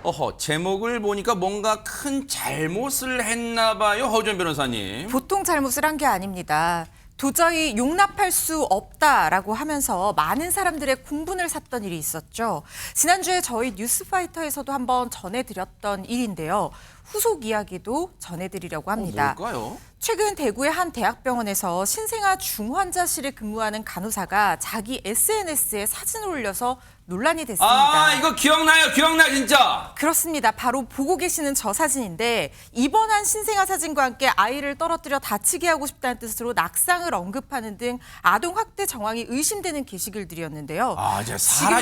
어허, 제목을 보니까 뭔가 큰 잘못을 했나 봐요, 허우전 변호사님. 보통 잘못을 한 게 아닙니다. 도저히 용납할 수 없다라고 하면서 많은 사람들의 공분을 샀던 일이 있었죠. 지난주에 저희 뉴스파이터에서도 한번 전해드렸던 일인데요. 후속 이야기도 전해드리려고 합니다. 뭘까요? 최근 대구의 한 대학병원에서 신생아 중환자실에 근무하는 간호사가 자기 SNS에 사진을 올려서 논란이 됐습니다. 아, 이거 기억나요, 기억나 진짜. 그렇습니다. 바로 보고 계시는 저 사진인데 입원한 신생아 사진과 함께 아이를 떨어뜨려 다치게 하고 싶다는 뜻으로 낙상을 언급하는 등 아동 학대 정황이 의심되는 게시글들이었는데요. 아, 이제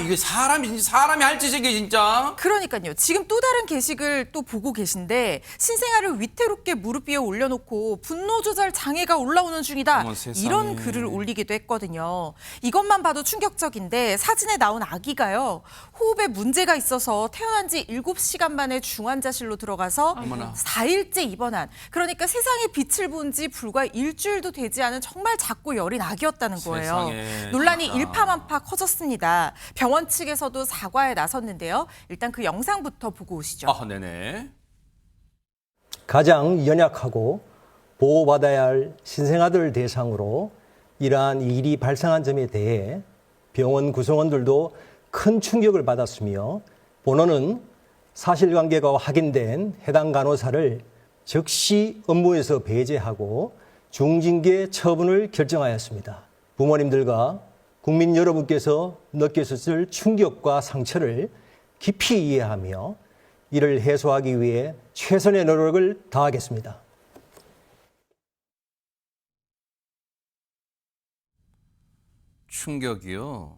이게 사람이 할 짓이게 진짜. 그러니까요. 지금 또 다른 게시글 또 보고 계신데 신생아를 위태롭게 무릎 위에 올려놓고 분노 조절 장애가 올라오는 중이다. 어머, 세상에. 이런 글을 올리기도 했거든요. 이것만 봐도 충격적인데 사진에 나온 아기가요. 호흡에 문제가 있어서 태어난 지 7시간 만에 중환자실로 들어가서 어머나. 4일째 입원한, 그러니까 세상에 빛을 본 지 불과 일주일도 되지 않은 정말 작고 여린 아기였다는 거예요. 세상에, 논란이 진짜. 일파만파 커졌습니다. 병원 측에서도 사과에 나섰는데요. 일단 그 영상부터 보고 오시죠. 아, 네네. 가장 연약하고 보호받아야 할 신생아들 대상으로 이러한 일이 발생한 점에 대해 병원 구성원들도 큰 충격을 받았으며 본원은 사실관계가 확인된 해당 간호사를 즉시 업무에서 배제하고 중징계 처분을 결정하였습니다. 부모님들과 국민 여러분께서 느끼셨을 충격과 상처를 깊이 이해하며 이를 해소하기 위해 최선의 노력을 다하겠습니다. 충격이요.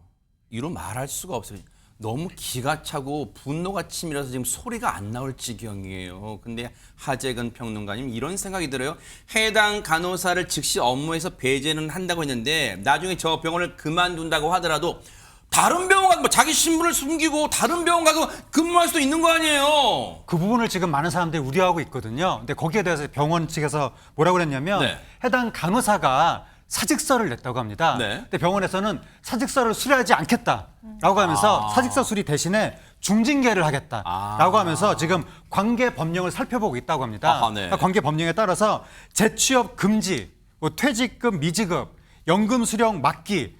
이로 말할 수가 없어요. 너무 기가 차고 분노가 치밀어서 지금 소리가 안 나올 지경이에요. 근데 하재근 평론가님 이런 생각이 들어요. 해당 간호사를 즉시 업무에서 배제는 한다고 했는데 나중에 저 병원을 그만둔다고 하더라도 다른 병원 가서 뭐 자기 신분을 숨기고 다른 병원 가서 근무할 수도 있는 거 아니에요. 그 부분을 지금 많은 사람들이 우려하고 있거든요. 근데 거기에 대해서 병원 측에서 뭐라고 그랬냐면 네. 해당 간호사가 사직서를 냈다고 합니다. 네. 근데 병원에서는 사직서를 수리하지 않겠다라고 하면서 사직서 수리 대신에 중징계를 하겠다라고 하면서 지금 관계 법령을 살펴보고 있다고 합니다. 아하, 네. 그러니까 관계 법령에 따라서 재취업 금지, 뭐 퇴직금 미지급, 연금 수령 막기,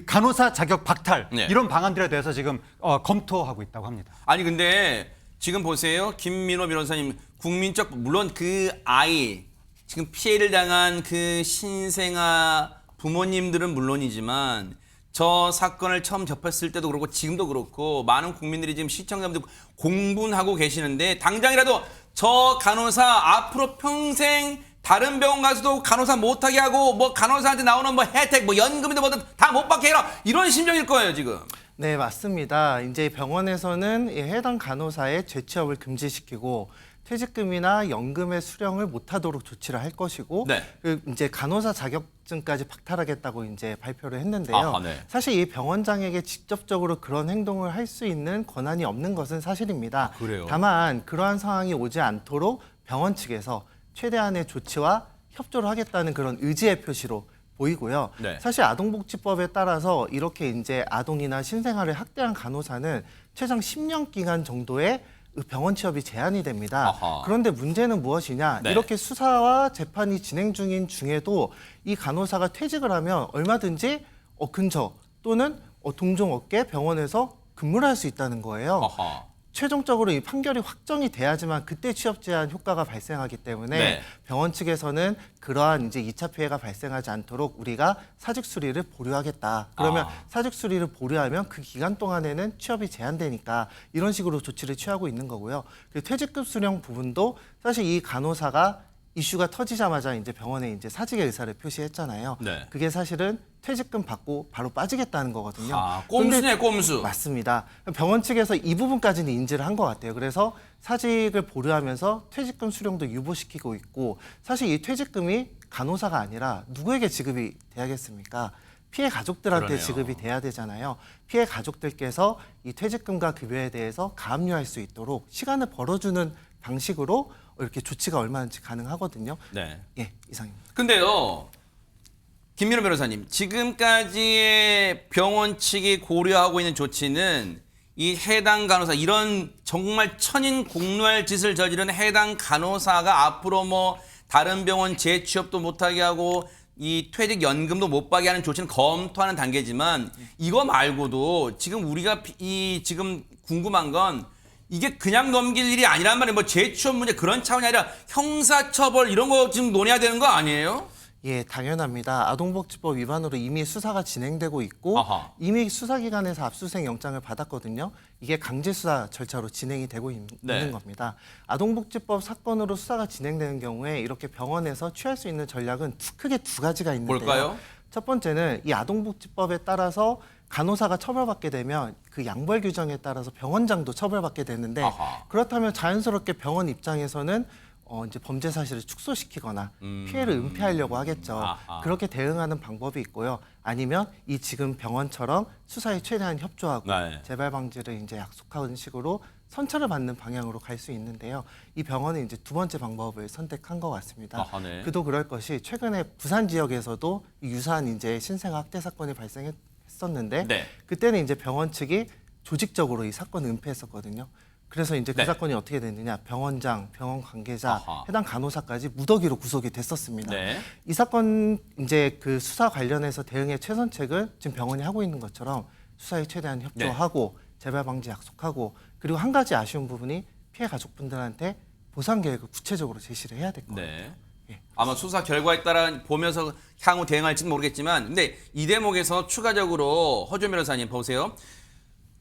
간호사 자격 박탈 네. 이런 방안들에 대해서 지금 검토하고 있다고 합니다. 아니 근데 지금 보세요. 김민호 변호사님 국민적 물론 그 아이 지금 피해를 당한 그 신생아 부모님들은 물론이지만 저 사건을 처음 접했을 때도 그렇고 지금도 그렇고 많은 국민들이 지금 시청자분들 공분하고 계시는데 당장이라도 저 간호사 앞으로 평생 다른 병원 가서도 간호사 못하게 하고 뭐 간호사한테 나오는 뭐 혜택 뭐 연금이든 뭐든 다 못 받게 해라 이런 심정일 거예요 지금. 네, 맞습니다. 이제 병원에서는 이 해당 간호사의 재취업을 금지시키고 퇴직금이나 연금의 수령을 못하도록 조치를 할 것이고, 네. 그 이제 간호사 자격증까지 박탈하겠다고 이제 발표를 했는데요. 아하, 네. 사실 이 병원장에게 직접적으로 그런 행동을 할 수 있는 권한이 없는 것은 사실입니다. 그래요? 다만 그러한 상황이 오지 않도록 병원 측에서 최대한의 조치와 협조를 하겠다는 그런 의지의 표시로 보이고요. 네. 사실 아동복지법에 따라서 이렇게 이제 아동이나 신생아를 학대한 간호사는 최장 10년 기간 정도의 병원 취업이 제한이 됩니다. 아하. 그런데 문제는 무엇이냐? 네. 이렇게 수사와 재판이 진행 중인 중에도 이 간호사가 퇴직을 하면 얼마든지 근처 또는 동종 업계 병원에서 근무를 할 수 있다는 거예요. 아하. 최종적으로 이 판결이 확정이 돼야지만 그때 취업 제한 효과가 발생하기 때문에 네. 병원 측에서는 그러한 이제 2차 피해가 발생하지 않도록 우리가 사직 수리를 보류하겠다. 그러면 사직 수리를 보류하면 그 기간 동안에는 취업이 제한되니까 이런 식으로 조치를 취하고 있는 거고요. 그리고 퇴직금 수령 부분도 사실 이 간호사가 이슈가 터지자마자 이제 병원에 이제 사직의 의사를 표시했잖아요. 네. 그게 사실은 퇴직금 받고 바로 빠지겠다는 거거든요. 아, 꼼수네 꼼수. 맞습니다. 병원 측에서 이 부분까지는 인지를 한 것 같아요. 그래서 사직을 보류하면서 퇴직금 수령도 유보시키고 있고, 사실 이 퇴직금이 간호사가 아니라 누구에게 지급이 돼야겠습니까? 피해 가족들한테 그러네요. 지급이 돼야 되잖아요. 피해 가족들께서 이 퇴직금과 급여에 대해서 가압류할 수 있도록 시간을 벌어주는 방식으로 이렇게 조치가 얼마든지 가능하거든요. 네. 예, 이상입니다. 근데요, 김민호 변호사님, 지금까지의 병원 측이 고려하고 있는 조치는 이 해당 간호사 이런 정말 천인공노할 짓을 저지른 해당 간호사가 앞으로 뭐 다른 병원 재취업도 못하게 하고 이 퇴직연금도 못 받게 하는 조치는 검토하는 단계지만 이거 말고도 지금 우리가 지금 궁금한 건 이게 그냥 넘길 일이 아니란 말이에요. 뭐 재취업 문제 그런 차원이 아니라 형사처벌 이런 거 지금 논해야 되는 거 아니에요? 예, 당연합니다. 아동복지법 위반으로 이미 수사가 진행되고 있고 아하. 이미 수사기관에서 압수수색 영장을 받았거든요. 이게 강제수사 절차로 진행이 되고 있는 겁니다. 아동복지법 사건으로 수사가 진행되는 경우에 이렇게 병원에서 취할 수 있는 전략은 크게 두 가지가 있는데요. 뭘까요? 첫 번째는 이 아동복지법에 따라서 간호사가 처벌받게 되면 그 양벌 규정에 따라서 병원장도 처벌받게 되는데 아하. 그렇다면 자연스럽게 병원 입장에서는 이제 범죄 사실을 축소시키거나 피해를 은폐하려고 하겠죠. 아하. 그렇게 대응하는 방법이 있고요. 아니면 이 지금 병원처럼 수사에 최대한 협조하고 네. 재발 방지를 이제 약속하는 식으로 선처를 받는 방향으로 갈 수 있는데요. 이 병원은 이제 두 번째 방법을 선택한 것 같습니다. 아하, 네. 그도 그럴 것이 최근에 부산 지역에서도 유사한 이제 신생아 학대 사건이 발생했었는데 네. 그때는 이제 병원 측이 조직적으로 이 사건을 은폐했었거든요. 그래서 이제 그 네. 사건이 어떻게 됐느냐, 병원장, 병원 관계자, 아하. 해당 간호사까지 무더기로 구속이 됐었습니다. 네. 이 사건 이제 그 수사 관련해서 대응의 최선책을 지금 병원이 하고 있는 것처럼 수사에 최대한 협조하고 재발 방지 약속하고 그리고 한 가지 아쉬운 부분이 피해 가족분들한테 보상 계획을 구체적으로 제시를 해야 될 것 같아요. 네. 예. 아마 수사 결과에 따라 보면서 향후 대응할지는 모르겠지만 근데 이 대목에서 추가적으로 허준 변호사님 보세요.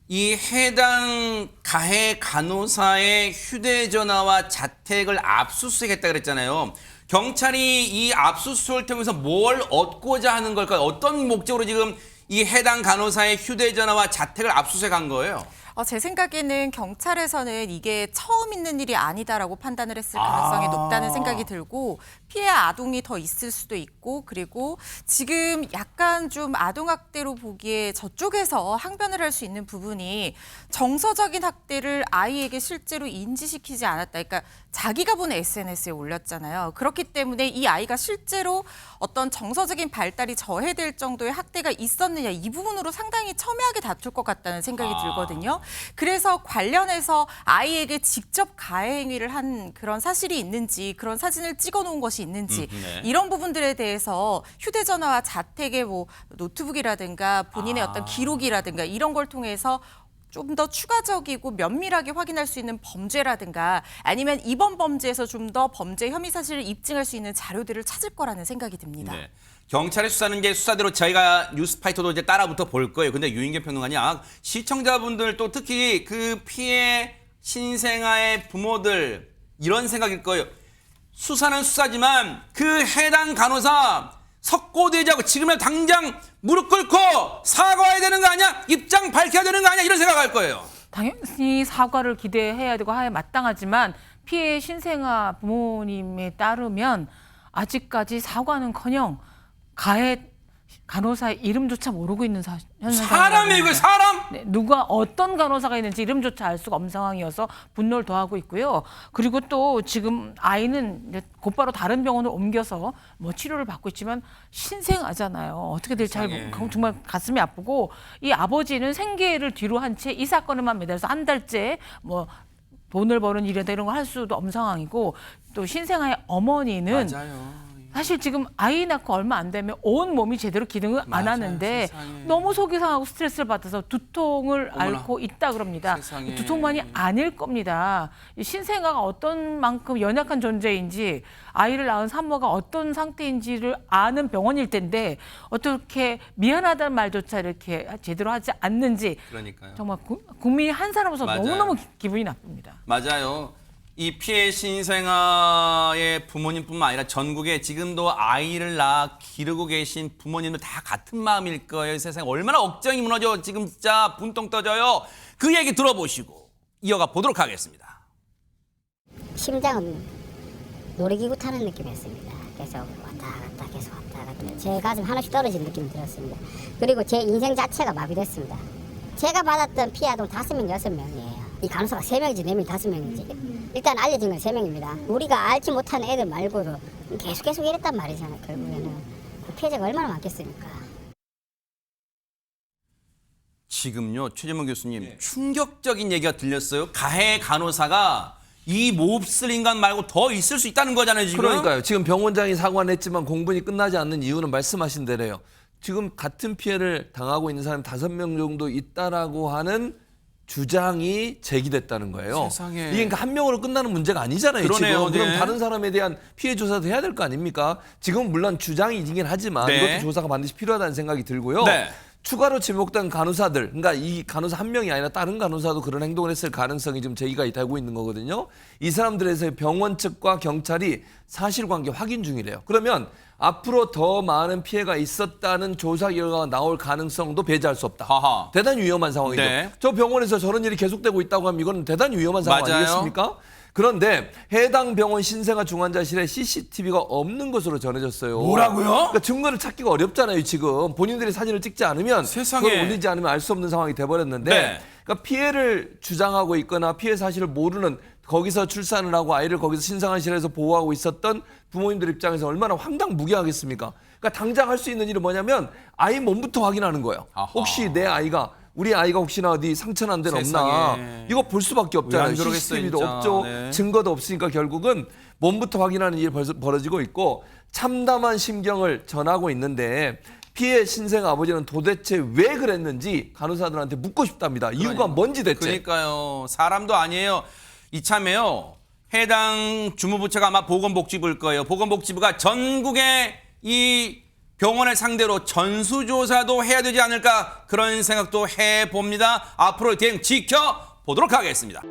이 해당 가해 간호사의 휴대전화와 자택을 압수수색했다 그랬잖아요. 경찰이 이 압수수색을 통해서 뭘 얻고자 하는 걸까요? 어떤 목적으로 지금 이 해당 간호사의 휴대전화와 자택을 압수수색한 거예요? 제 생각에는 경찰에서는 이게 처음 있는 일이 아니다라고 판단을 했을 가능성이 높다는 생각이 들고 피해 아동이 더 있을 수도 있고 그리고 지금 약간 좀 아동학대로 보기에 저쪽에서 항변을 할 수 있는 부분이 정서적인 학대를 아이에게 실제로 인지시키지 않았다. 그러니까 자기가 보낸 SNS에 올렸잖아요. 그렇기 때문에 이 아이가 실제로 어떤 정서적인 발달이 저해될 정도의 학대가 있었느냐 이 부분으로 상당히 첨예하게 다툴 것 같다는 생각이 들거든요. 그래서 관련해서 아이에게 직접 가해 행위를 한 그런 사실이 있는지 그런 사진을 찍어놓은 것이 있는지 네. 이런 부분들에 대해서 휴대전화와 자택의 뭐 노트북이라든가 본인의 어떤 기록이라든가 이런 걸 통해서 좀 더 추가적이고 면밀하게 확인할 수 있는 범죄라든가 아니면 이번 범죄에서 좀 더 범죄 혐의 사실을 입증할 수 있는 자료들을 찾을 거라는 생각이 듭니다. 네. 경찰의 수사는 이제 수사대로 저희가 뉴스파이터도 이제 따라붙어 볼 거예요. 근데 유인경 평론가님, 시청자분들 또 특히 그 피해 신생아의 부모들 이런 생각일 거예요. 수사는 수사지만 그 해당 간호사 석고되자고 지금은 당장 무릎 꿇고 사과해야 되는 거 아니야? 입장 밝혀야 되는 거 아니야? 이런 생각할 거예요. 당연히 사과를 기대해야 되고 하에 마땅하지만 피해 신생아 부모님에 따르면 아직까지 사과는커녕 가해 간호사의 이름조차 모르고 있는 현상. 사람이에요, 이거 사람? 네, 누가 어떤 간호사가 있는지 이름조차 알 수가 없는 상황이어서 분노를 더하고 있고요. 그리고 또 지금 아이는 이제 곧바로 다른 병원을 옮겨서 뭐 치료를 받고 있지만 신생아잖아요. 어떻게 될지 정말 가슴이 아프고 이 아버지는 생계를 뒤로 한 채 이 사건에만 매달려서 한 달째 뭐 돈을 버는 일이다 이런 거 할 수도 없는 상황이고 또 신생아의 어머니는 맞아요. 사실 지금 아이 낳고 얼마 안 되면 온 몸이 제대로 기능을 안 맞아요, 하는데 세상에. 너무 속이 상하고 스트레스를 받아서 두통을 어머나. 앓고 있다 그럽니다. 세상에. 두통만이 아닐 겁니다. 이 신생아가 어떤 만큼 연약한 존재인지 아이를 낳은 산모가 어떤 상태인지를 아는 병원일 텐데 어떻게 미안하다는 말조차 이렇게 제대로 하지 않는지 그러니까요. 정말 국민이 한 사람으로서 맞아요. 너무너무 기분이 나쁩니다. 맞아요. 이 피해 신생아의 부모님뿐만 아니라 전국에 지금도 아이를 낳아 기르고 계신 부모님들 다 같은 마음일 거예요. 세상에 얼마나 억장이 무너져 지금 진짜 분통 터져요. 그 얘기 들어보시고 이어가 보도록 하겠습니다. 심장은 놀이기구 타는 느낌이었습니다. 그래서 왔다 갔다 계속 왔다 갔다 제 가슴 하나씩 떨어지는 느낌이 들었습니다. 그리고 제 인생 자체가 마비됐습니다. 제가 받았던 피해 아동 5명, 6명이에요. 이 간호사가 3명이지 4명, 5명이지. 일단 알려진 건 3명입니다. 우리가 알지 못하는 애들 말고도 계속 이랬단 말이잖아요. 결국에는 그 피해자가 얼마나 많겠습니까? 지금요, 최재문 교수님, 충격적인 얘기가 들렸어요. 가해 간호사가 이 몹쓸 인간 말고 더 있을 수 있다는 거잖아요, 지금. 그러니까요. 지금 병원장이 사과는 했지만 공분이 끝나지 않는 이유는 말씀하신 대로요. 지금 같은 피해를 당하고 있는 사람 5명 정도 있다라고 하는 주장이 제기됐다는 거예요. 세상에. 이게 그러니까 한 명으로 끝나는 문제가 아니잖아요. 그러네요. 지금. 그럼 네. 다른 사람에 대한 피해 조사도 해야 될 거 아닙니까? 지금 물론 주장이긴 하지만 네. 이것도 조사가 반드시 필요하다는 생각이 들고요. 네. 추가로 지목된 간호사들, 그러니까 이 간호사 한 명이 아니라 다른 간호사도 그런 행동을 했을 가능성이 지금 제기가 되고 있는 거거든요. 이 사람들에서 병원 측과 경찰이 사실관계 확인 중이래요. 그러면 앞으로 더 많은 피해가 있었다는 조사 결과가 나올 가능성도 배제할 수 없다. 하하. 대단히 위험한 상황이죠. 네. 저 병원에서 저런 일이 계속되고 있다고 하면 이건 대단히 위험한 상황 맞아요. 아니겠습니까? 그런데 해당 병원 신생아 중환자실에 CCTV가 없는 것으로 전해졌어요. 뭐라고요? 그러니까 증거를 찾기가 어렵잖아요, 지금. 본인들이 사진을 찍지 않으면 세상에. 그걸 올리지 않으면 알 수 없는 상황이 돼버렸는데 네. 그러니까 피해를 주장하고 있거나 피해 사실을 모르는 거기서 출산을 하고 아이를 거기서 신생아실에서 보호하고 있었던 부모님들 입장에서 얼마나 황당무계하겠습니까? 그러니까 당장 할 수 있는 일은 뭐냐면 아이 몸부터 확인하는 거예요. 아하. 혹시 내 아이가 우리 아이가 혹시나 어디 상처난 데는 없나 세상에. 이거 볼 수밖에 왜 없잖아요. 안 그러겠어요, CCTV도 진짜. 없죠. 네. 증거도 없으니까 결국은 몸부터 확인하는 일이 벌어지고 있고 참담한 심경을 전하고 있는데 피해 신생 아버지는 도대체 왜 그랬는지 간호사들한테 묻고 싶답니다. 이유가 뭔지 대체. 그러니까요. 사람도 아니에요. 이참에요. 해당 주무부처가 아마 보건복지부일 거예요. 보건복지부가 전국의 이 병원을 상대로 전수조사도 해야 되지 않을까 그런 생각도 해봅니다. 앞으로 대응 지켜보도록 하겠습니다.